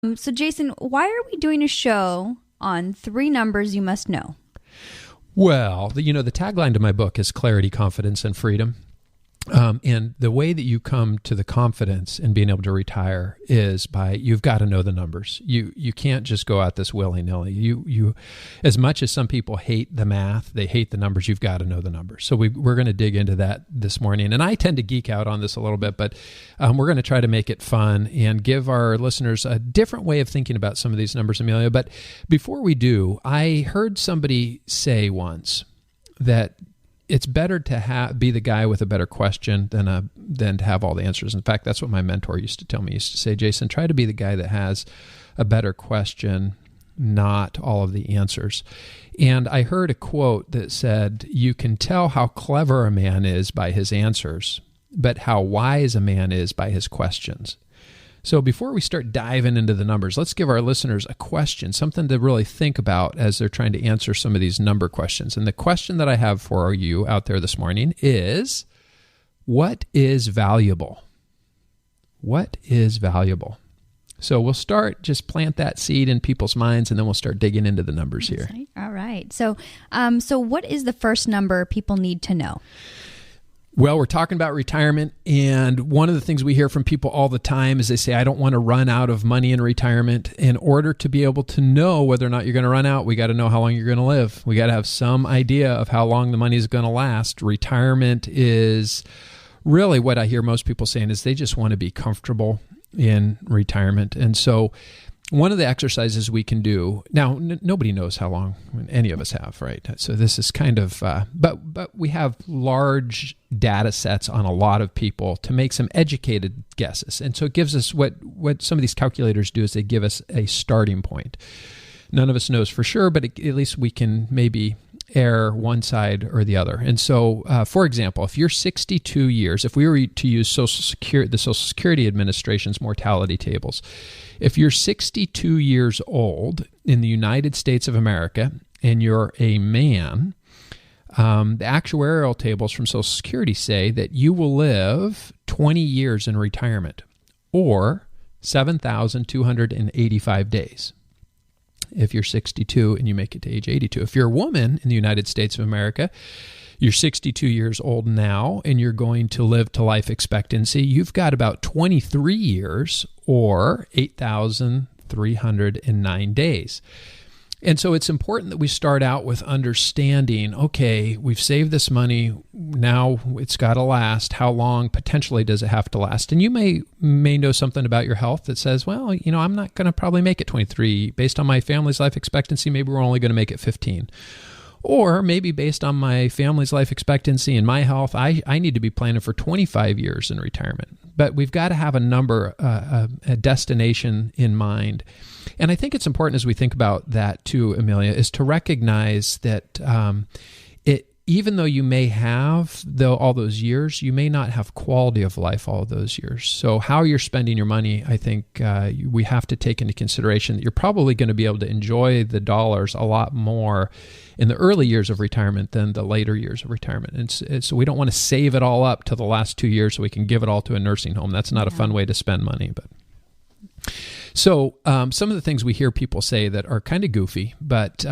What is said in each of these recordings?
So Jason, why are we doing a show on 3 numbers you must know? Well, the tagline to my book is clarity, confidence, and freedom. And the way that you come to the confidence in being able to retire is by, you've got to know the numbers. You can't just go at this willy-nilly. You, as much as some people hate the math, they hate the numbers, you've got to know the numbers. So we're going to dig into that this morning. And I tend to geek out on this a little bit, but we're going to try to make it fun and give our listeners a different way of thinking about some of these numbers, Emilia. But before we do, I heard somebody say once that it's better to be the guy with a better question than to have all the answers. In fact, that's what my mentor used to tell me. He used to say, Jason, try to be the guy that has a better question, not all of the answers. And I heard a quote that said, you can tell how clever a man is by his answers, but how wise a man is by his questions. So before we start diving into the numbers, let's give our listeners a question, something to really think about as they're trying to answer some of these number questions. And the question that I have for you out there this morning is, what is valuable? What is valuable? So we'll start, just plant that seed in people's minds, and then we'll start digging into the numbers here. All right. So what is the first number people need to know? Well, we're talking about retirement, and one of the things we hear from people all the time is they say, I don't want to run out of money in retirement. In order to be able to know whether or not you're going to run out, we got to know how long you're going to live. We got to have some idea of how long the money is going to last. Retirement is really what I hear most people saying is they just want to be comfortable in retirement. And so one of the exercises we can do, now nobody knows how long any of us have, right? So this is kind of, but we have large data sets on a lot of people to make some educated guesses. And so it gives us what some of these calculators do is they give us a starting point. None of us knows for sure, but at least we can maybe err one side or the other. And so, for example, if you're 62 years, if we were to use the Social Security Administration's mortality tables, if you're 62 years old in the United States of America and you're a man, the actuarial tables from Social Security say that you will live 20 years in retirement, or 7,285 days. If you're 62 and you make it to age 82. If you're a woman in the United States of America, you're 62 years old now and you're going to live to life expectancy, you've got about 23 years or 8,309 days. And so it's important that we start out with understanding, okay, we've saved this money, now it's got to last. How long potentially does it have to last? And you may know something about your health that says, well, I'm not going to probably make it 23. Based on my family's life expectancy, maybe we're only going to make it 15. Or maybe based on my family's life expectancy and my health, I need to be planning for 25 years in retirement. But we've got to have a number, a destination in mind. And I think it's important as we think about that too, Emilia, is to recognize that even though you may have all those years, you may not have quality of life all of those years. So how you're spending your money, I think we have to take into consideration that you're probably going to be able to enjoy the dollars a lot more in the early years of retirement than the later years of retirement. And so we don't want to save it all up to the last 2 years so we can give it all to a nursing home. That's not a fun way to spend money. But so some of the things we hear people say that are kind of goofy, but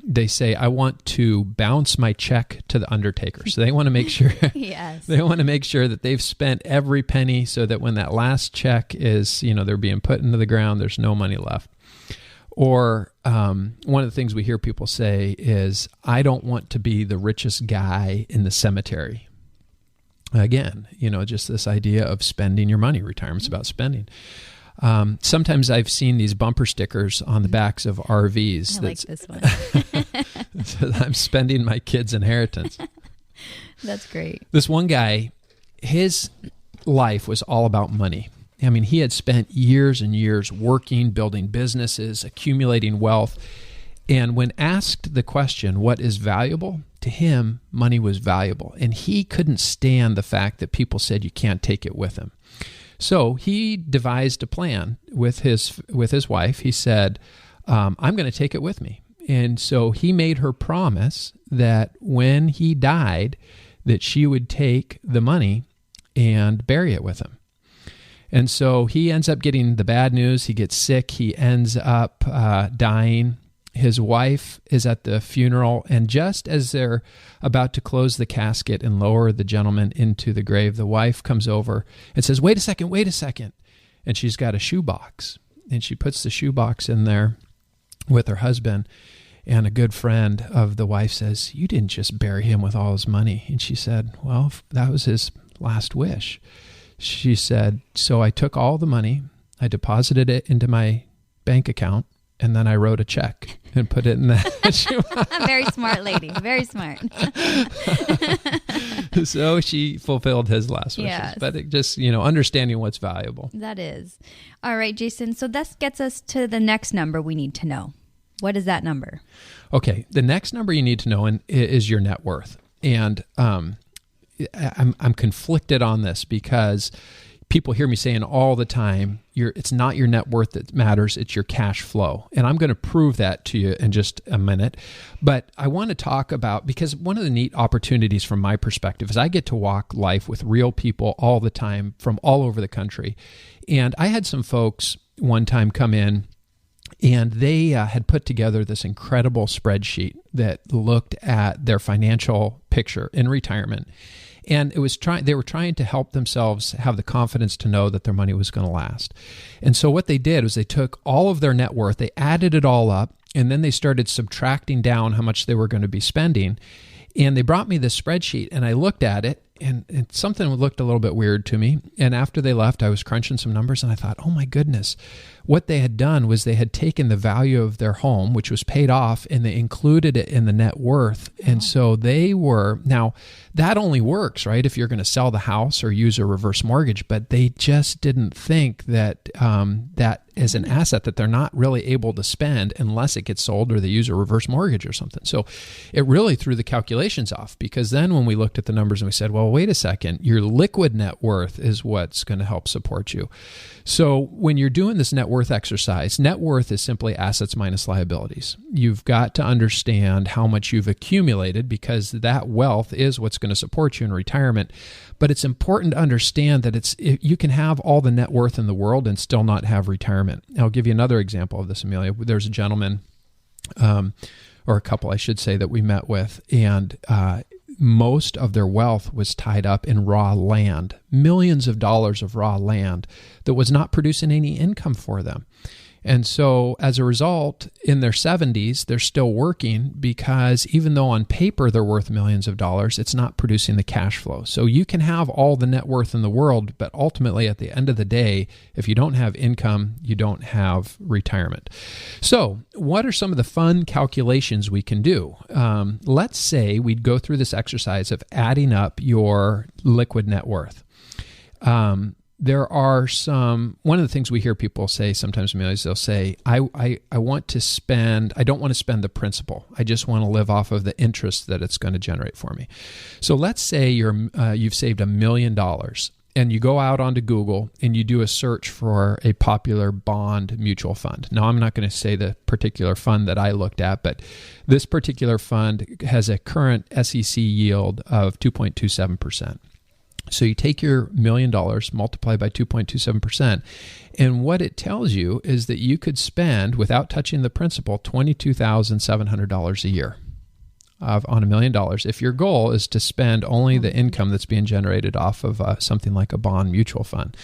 they say, I want to bounce my check to the undertaker. So they want to make sure yes. They want to make sure that they've spent every penny so that when that last check is, they're being put into the ground, there's no money left. Or one of the things we hear people say is, I don't want to be the richest guy in the cemetery. Again, just this idea of spending your money. Retirement's about spending. Sometimes I've seen these bumper stickers on the backs of RVs. I like this one. I'm spending my kid's inheritance. That's great. This one guy, his life was all about money. I mean, he had spent years and years working, building businesses, accumulating wealth. And when asked the question, what is valuable? To him, money was valuable. And he couldn't stand the fact that people said you can't take it with him. So he devised a plan with his wife. He said, I'm going to take it with me. And so he made her promise that when he died, that she would take the money and bury it with him. And so he ends up getting the bad news. He gets sick. He ends up dying. His wife is at the funeral, and just as they're about to close the casket and lower the gentleman into the grave, the wife comes over and says, wait a second. And she's got a shoebox, and she puts the shoebox in there with her husband. And a good friend of the wife says, you didn't just bury him with all his money. And she said, well, that was his last wish. She said, so I took all the money, I deposited it into my bank account, and then I wrote a check and put it in that. Very smart lady. Very smart. So she fulfilled his last wishes. Yes. But it just, understanding what's valuable. That is. All right, Jason. So this gets us to the next number we need to know. What is that number? Okay. The next number you need to know is your net worth. And I'm conflicted on this because people hear me saying all the time, it's not your net worth that matters, it's your cash flow. And I'm going to prove that to you in just a minute. But I want to talk about, because one of the neat opportunities from my perspective is I get to walk life with real people all the time from all over the country. And I had some folks one time come in, and they had put together this incredible spreadsheet that looked at their financial picture in retirement. And they were trying to help themselves have the confidence to know that their money was going to last. And so what they did was they took all of their net worth, they added it all up, and then they started subtracting down how much they were going to be spending. And they brought me this spreadsheet, and I looked at it, and something looked a little bit weird to me. And after they left, I was crunching some numbers, and I thought, oh my goodness. What they had done was they had taken the value of their home, which was paid off, and they included it in the net worth. And so now that only works, right, if you're going to sell the house or use a reverse mortgage, but they just didn't think that that is an asset that they're not really able to spend unless it gets sold or they use a reverse mortgage or something. So it really threw the calculations off, because then when we looked at the numbers and we said, well, wait a second, your liquid net worth is what's going to help support you. So when you're doing this net worth exercise, net worth is simply assets minus liabilities. You've got to understand how much you've accumulated, because that wealth is what's going to support you in retirement. But it's important to understand that you can have all the net worth in the world and still not have retirement. I'll give you another example of this, Emilia. There's a gentleman, or a couple, I should say, that we met with, and most of their wealth was tied up in raw land, millions of dollars of raw land that was not producing any income for them. And so as a result, in their 70s, they're still working, because even though on paper they're worth millions of dollars, it's not producing the cash flow. So you can have all the net worth in the world, but ultimately at the end of the day, if you don't have income, you don't have retirement. So what are some of the fun calculations we can do? Let's say we'd go through this exercise of adding up your liquid net worth. There are one of the things we hear people say sometimes, Emilia, is they'll say, I don't want to spend the principal. I just want to live off of the interest that it's going to generate for me. So let's say you've saved $1 million, and you go out onto Google and you do a search for a popular bond mutual fund. Now, I'm not going to say the particular fund that I looked at, but this particular fund has a current SEC yield of 2.27%. So you take your $1 million, multiply by 2.27%, and what it tells you is that you could spend, without touching the principal, $22,700 a year on $1 million, if your goal is to spend only the income that's being generated off of something like a bond mutual fund.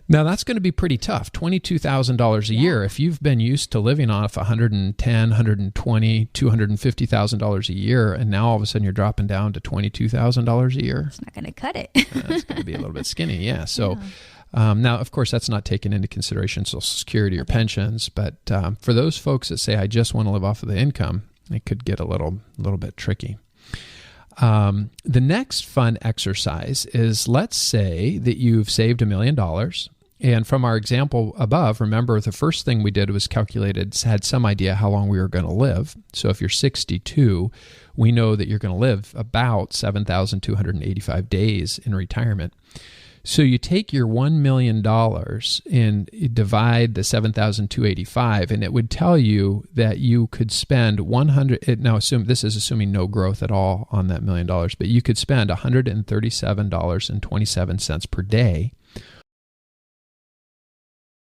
Now, that's going to be pretty tough, $22,000 a year. If you've been used to living off $110,000, $120,000, $250,000 a year, and now all of a sudden you're dropping down to $22,000 a year. It's not going to cut it. It's going to be a little bit skinny, yeah. So now, of course, that's not taking into consideration Social Security or pensions, but for those folks that say, I just want to live off of the income, it could get a little bit tricky. The next fun exercise is, let's say that you've saved $1 million. And from our example above, remember the first thing we did was had some idea how long we were going to live. So if you're 62, we know that you're going to live about 7,285 days in retirement. So you take your $1 million and you divide the 7,285, and it would tell you that you could spend this is assuming no growth at all on that $1 million, but you could spend $137.27 per day.